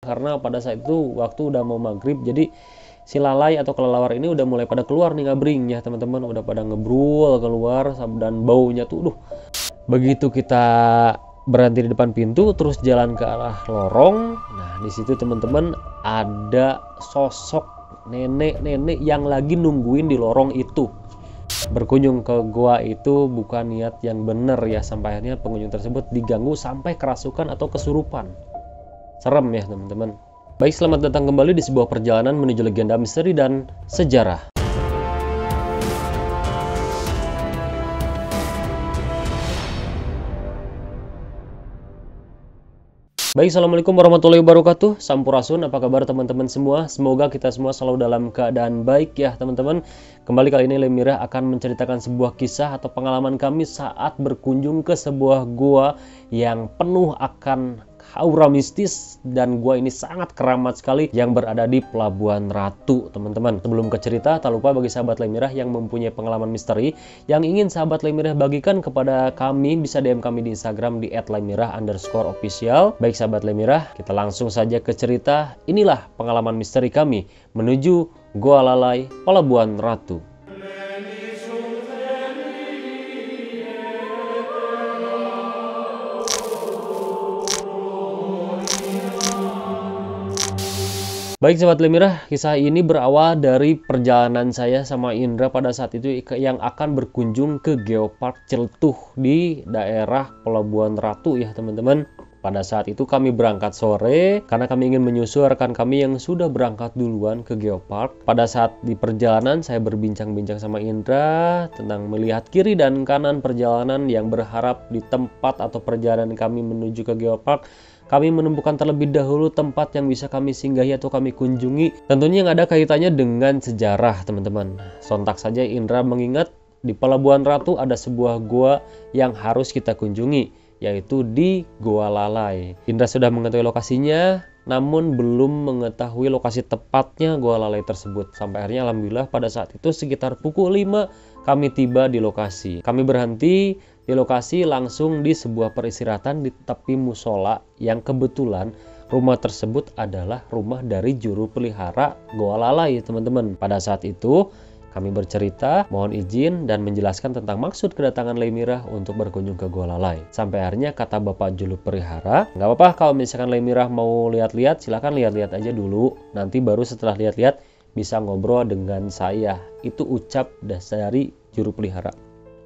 karena pada saat itu waktu udah mau maghrib, jadi si lalai atau kelelawar ini udah mulai pada keluar nih ngabringnya teman-teman, udah pada ngebrul keluar dan baunya tuh begitu kita berhenti di depan pintu terus jalan ke arah lorong. Nah di situ teman-teman ada sosok nenek-nenek yang lagi nungguin di lorong itu. Berkunjung ke gua itu bukan niat yang benar ya, sampai akhirnya pengunjung tersebut diganggu sampai kerasukan atau kesurupan. Serem ya teman-teman. Baik, selamat datang kembali di sebuah perjalanan menuju legenda misteri dan sejarah. Baik, assalamualaikum warahmatullahi wabarakatuh. Sampurasun, apa kabar teman-teman semua? Semoga kita semua selalu dalam keadaan baik ya teman-teman. Kembali kali ini Lemirah akan menceritakan sebuah kisah atau pengalaman kami saat berkunjung ke sebuah gua yang penuh akan aura mistis, dan gua ini sangat keramat sekali yang berada di Pelabuhan Ratu teman-teman. Sebelum ke cerita, tak lupa bagi sahabat Lemirah yang mempunyai pengalaman misteri yang ingin sahabat Lemirah bagikan kepada kami, bisa DM kami di Instagram di @lemirah_official. Baik sahabat Lemirah, kita langsung saja ke cerita. Inilah pengalaman misteri kami menuju Gua Lalai, Pelabuhan Ratu. Baik sahabat Lemirah, kisah ini berawal dari perjalanan saya sama Indra pada saat itu yang akan berkunjung ke Geopark Celtuh di daerah Pelabuhan Ratu ya teman-teman. Pada saat itu kami berangkat sore karena kami ingin menyusul rekan kami yang sudah berangkat duluan ke Geopark. Pada saat di perjalanan saya berbincang-bincang sama Indra tentang melihat kiri dan kanan perjalanan yang berharap di tempat atau perjalanan kami menuju ke Geopark kami menemukan terlebih dahulu tempat yang bisa kami singgahi atau kami kunjungi. Tentunya yang ada kaitannya dengan sejarah teman-teman. Sontak saja Indra mengingat di Pelabuhan Ratu ada sebuah gua yang harus kita kunjungi, yaitu di Gua Lalai. Indra sudah mengetahui lokasinya, namun belum mengetahui lokasi tepatnya Gua Lalai tersebut. Sampai akhirnya alhamdulillah pada saat itu sekitar pukul 5 kami tiba di lokasi. Kami berhenti di lokasi langsung di sebuah peristirahatan di tepi musola yang kebetulan rumah tersebut adalah rumah dari juru pelihara Gua Lalai teman-teman. Pada saat itu kami bercerita, mohon izin dan menjelaskan tentang maksud kedatangan Lemirah untuk berkunjung ke Gua Lalai. Sampai akhirnya kata bapak juru pelihara, nggak apa-apa kalau misalkan Lemirah mau lihat-lihat, silahkan lihat-lihat aja dulu. Nanti baru setelah lihat-lihat bisa ngobrol dengan saya. Itu ucap dari juru pelihara.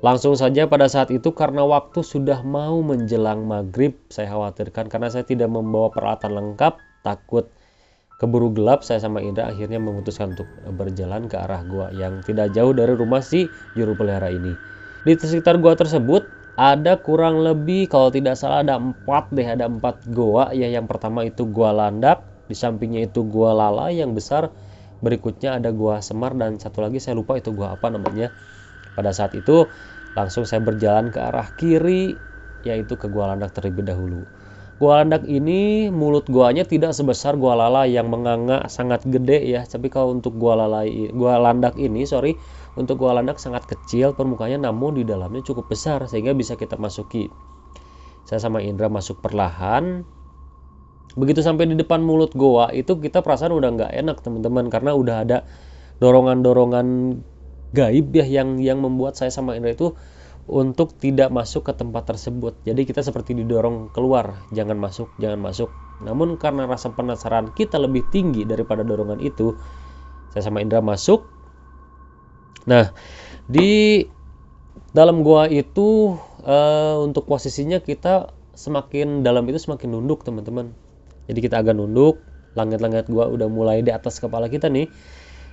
Langsung saja pada saat itu karena waktu sudah mau menjelang maghrib, saya khawatirkan karena saya tidak membawa peralatan lengkap, takut keburu gelap, saya sama Indra akhirnya memutuskan untuk berjalan ke arah gua yang tidak jauh dari rumah si juru pelihara ini. Di sekitar gua tersebut ada kurang lebih kalau tidak salah ada 4 gua ya. Yang pertama itu Gua Landak, di sampingnya itu Gua Lalai yang besar, berikutnya ada Gua Semar, dan satu lagi saya lupa itu gua apa namanya. Pada saat itu langsung saya berjalan ke arah kiri, yaitu ke Gua Landak terlebih dahulu. Gua Landak ini mulut guanya tidak sebesar Gua Lalai yang menganga sangat gede ya, tapi kalau untuk Gua Landak ini untuk Gua Landak sangat kecil permukaannya, namun di dalamnya cukup besar sehingga bisa kita masuki. Saya sama Indra masuk perlahan. Begitu sampai di depan mulut goa itu kita perasaan udah nggak enak teman-teman, karena udah ada dorongan-dorongan gaib ya yang membuat saya sama Indra itu untuk tidak masuk ke tempat tersebut. Jadi kita seperti didorong keluar, jangan masuk, jangan masuk. Namun karena rasa penasaran kita lebih tinggi daripada dorongan itu, saya sama Indra masuk. Nah, di dalam gua itu untuk posisinya kita semakin dalam itu semakin nunduk teman-teman. Jadi kita agak nunduk, langit-langit gua udah mulai di atas kepala kita nih.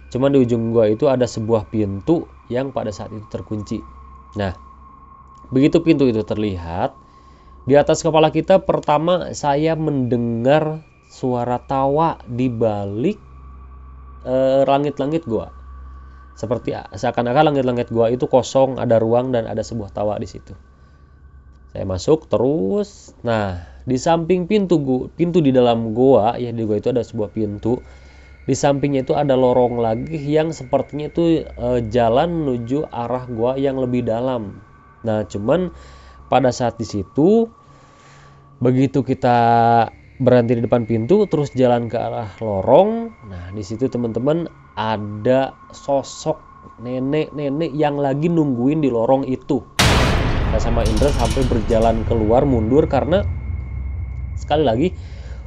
Cuman di ujung gua itu ada sebuah pintu yang pada saat itu terkunci. Nah, begitu pintu itu terlihat, di atas kepala kita pertama saya mendengar suara tawa di balik langit-langit gua. Seperti seakan-akan langit-langit gua itu kosong, ada ruang dan ada sebuah tawa di situ. Saya masuk terus. Nah, di samping pintu di dalam gua ya, di gua itu ada sebuah pintu. Di sampingnya itu ada lorong lagi yang sepertinya itu jalan menuju arah gua yang lebih dalam. Nah, cuman pada saat di situ begitu kita berhenti di depan pintu, terus jalan ke arah lorong. Nah, di situ teman-teman ada sosok nenek-nenek yang lagi nungguin di lorong itu. Saya sama Indra sampai berjalan keluar mundur karena sekali lagi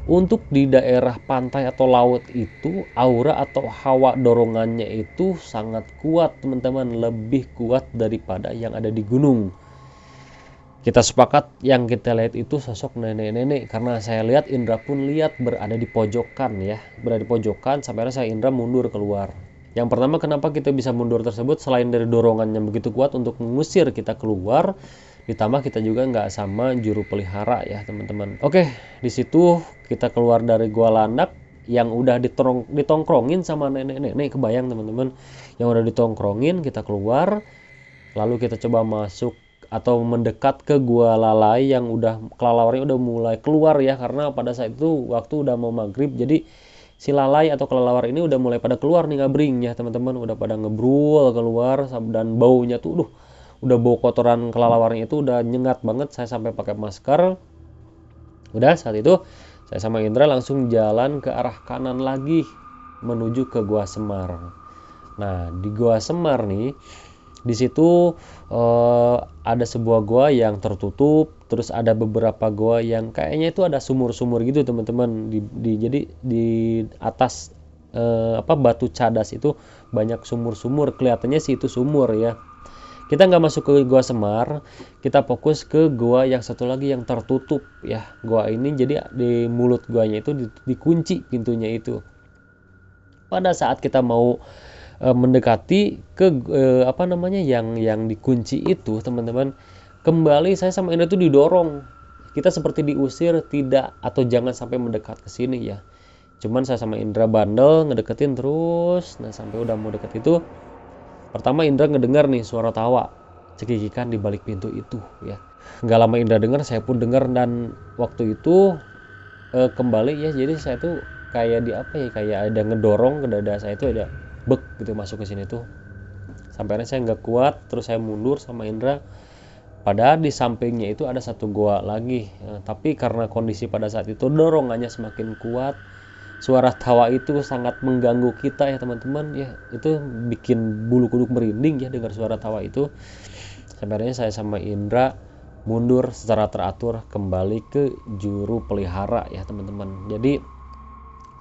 untuk di daerah pantai atau laut itu aura atau hawa dorongannya itu sangat kuat teman-teman, lebih kuat daripada yang ada di gunung. Kita sepakat yang kita lihat itu sosok nenek-nenek karena saya lihat, Indra pun lihat, berada di pojokan ya, berada di pojokan. Sampai saya Indra mundur keluar. Yang pertama, kenapa kita bisa mundur tersebut selain dari dorongan yang begitu kuat untuk mengusir kita keluar, ditambah kita juga nggak sama juru pelihara ya teman-teman. Oke, di situ kita keluar dari gua landak yang udah ditongkrongin sama nenek-nenek, kebayang teman-teman, yang udah ditongkrongin. Kita keluar, lalu kita coba masuk atau mendekat ke gua lalai yang udah kelelawarnya udah mulai keluar ya, karena pada saat itu waktu udah mau maghrib, jadi si lalai atau kelelawar ini udah mulai pada keluar nih, ngabring ya teman-teman, udah pada ngebrul keluar, dan baunya tuh udah bau kotoran kelelawarnya itu udah nyengat banget. Saya sampai pakai masker. Udah, saat itu saya sama Indra langsung jalan ke arah kanan lagi menuju ke Gua Semar. Nah, di Gua Semar nih, di situ ada sebuah gua yang tertutup, terus ada beberapa gua yang kayaknya itu ada sumur-sumur gitu teman-teman. Jadi di atas batu cadas itu banyak sumur-sumur, kelihatannya sih itu sumur ya. Kita nggak masuk ke Gua Semar, kita fokus ke gua yang satu lagi yang tertutup ya. Gua ini jadi di mulut guanya itu dikunci pintunya itu. Pada saat kita mau mendekati ke yang dikunci itu teman-teman, kembali saya sama Indra itu didorong. Kita seperti diusir, tidak, atau jangan sampai mendekat ke sini ya. Cuman saya sama Indra bandel ngedeketin terus. Nah, sampai udah mau deket itu, pertama Indra ngedengar nih suara tawa cekikikan di balik pintu itu ya. Nggak lama Indra dengar, saya pun dengar, dan waktu itu kembali ya. Jadi saya tuh kayak kayak ada ngedorong ke dada saya, itu ada bek gitu masuk ke sini tuh. Sampai saya nggak kuat, terus saya mundur sama Indra. Padahal di sampingnya itu ada satu gua lagi, tapi karena kondisi pada saat itu dorongannya semakin kuat, suara tawa itu sangat mengganggu kita ya teman-teman ya. Itu bikin bulu kuduk merinding ya dengar suara tawa itu. Sampai saya sama Indra mundur secara teratur kembali ke juru pelihara ya teman-teman. Jadi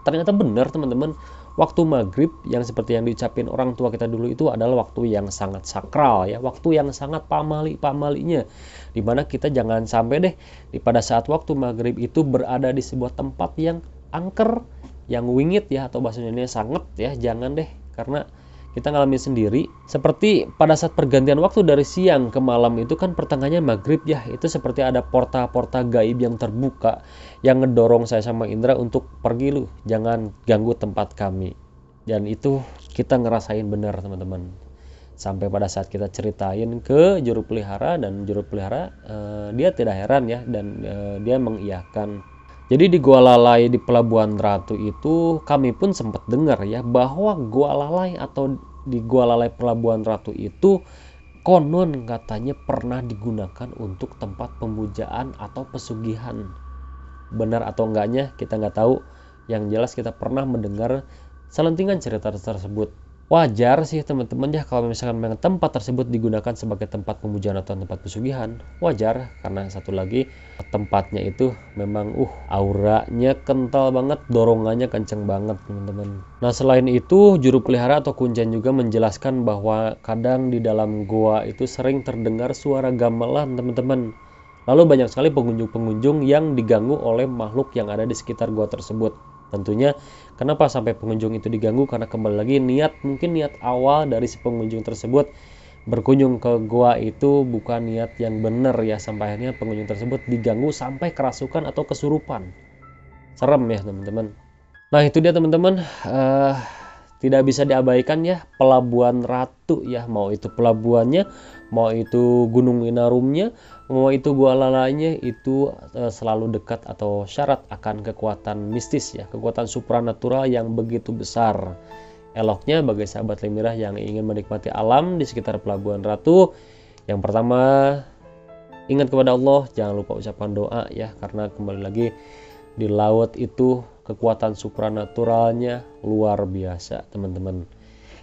ternyata benar teman-teman, waktu maghrib yang seperti yang diucapin orang tua kita dulu itu adalah waktu yang sangat sakral ya, waktu yang sangat pamali-pamalinya, dimana kita jangan sampai deh pada saat waktu maghrib itu berada di sebuah tempat yang angker, yang wingit ya, atau bahasa Indonesia sanget ya, jangan deh, karena kita ngalamin sendiri. Seperti pada saat pergantian waktu dari siang ke malam itu kan pertengahannya maghrib ya, itu seperti ada porta-porta gaib yang terbuka yang ngedorong saya sama Indra untuk pergi lu, jangan ganggu tempat kami. Dan itu kita ngerasain benar teman-teman. Sampai pada saat kita ceritain ke juru pelihara, dan juru pelihara dia tidak heran ya, dan dia mengiyakan. Jadi di Gua Lalai di Pelabuhan Ratu itu kami pun sempat dengar ya, bahwa Gua Lalai atau di Gua Lalai Pelabuhan Ratu itu konon katanya pernah digunakan untuk tempat pemujaan atau pesugihan. Benar atau enggaknya kita nggak tahu. Yang jelas kita pernah mendengar selentingan cerita tersebut. Wajar sih teman-teman ya kalau misalkan memang tempat tersebut digunakan sebagai tempat pemujaan atau tempat pesugihan. Wajar, karena satu lagi tempatnya itu memang auranya kental banget, dorongannya kenceng banget teman-teman. Nah, selain itu juru pelihara atau kuncen juga menjelaskan bahwa kadang di dalam gua itu sering terdengar suara gamelan teman-teman. Lalu banyak sekali pengunjung-pengunjung yang diganggu oleh makhluk yang ada di sekitar gua tersebut. Tentunya kenapa sampai pengunjung itu diganggu, karena kembali lagi mungkin niat awal dari si pengunjung tersebut berkunjung ke gua itu bukan niat yang benar ya, sampai akhirnya pengunjung tersebut diganggu sampai kerasukan atau kesurupan. Serem ya teman-teman. Nah, itu dia teman-teman, tidak bisa diabaikan ya Pelabuhan Ratu ya, mau itu pelabuhannya, mau itu Gunung Winarumnya, mau itu Gua Lalainya, itu selalu dekat atau syarat akan kekuatan mistis ya, kekuatan supranatural yang begitu besar. Eloknya bagi sahabat Lemirah yang ingin menikmati alam di sekitar Pelabuhan Ratu, yang pertama ingat kepada Allah, jangan lupa ucapkan doa ya, karena kembali lagi Di laut itu kekuatan supranaturalnya luar biasa, teman-teman.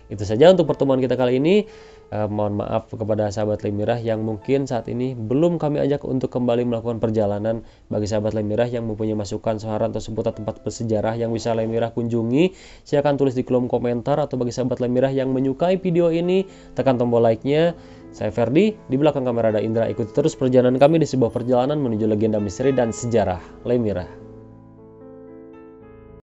Itu saja untuk pertemuan kita kali ini. Mohon maaf kepada sahabat Lemirah yang mungkin saat ini belum kami ajak untuk kembali melakukan perjalanan. Bagi sahabat Lemirah yang mempunyai masukan, saran atau seputar tempat bersejarah yang bisa Lemirah kunjungi, silakan tulis di kolom komentar. Atau bagi sahabat Lemirah yang menyukai video ini, tekan tombol like-nya. Saya Ferdi, di belakang kamera ada Indra. Ikuti terus perjalanan kami di sebuah perjalanan menuju legenda misteri dan sejarah Lemirah.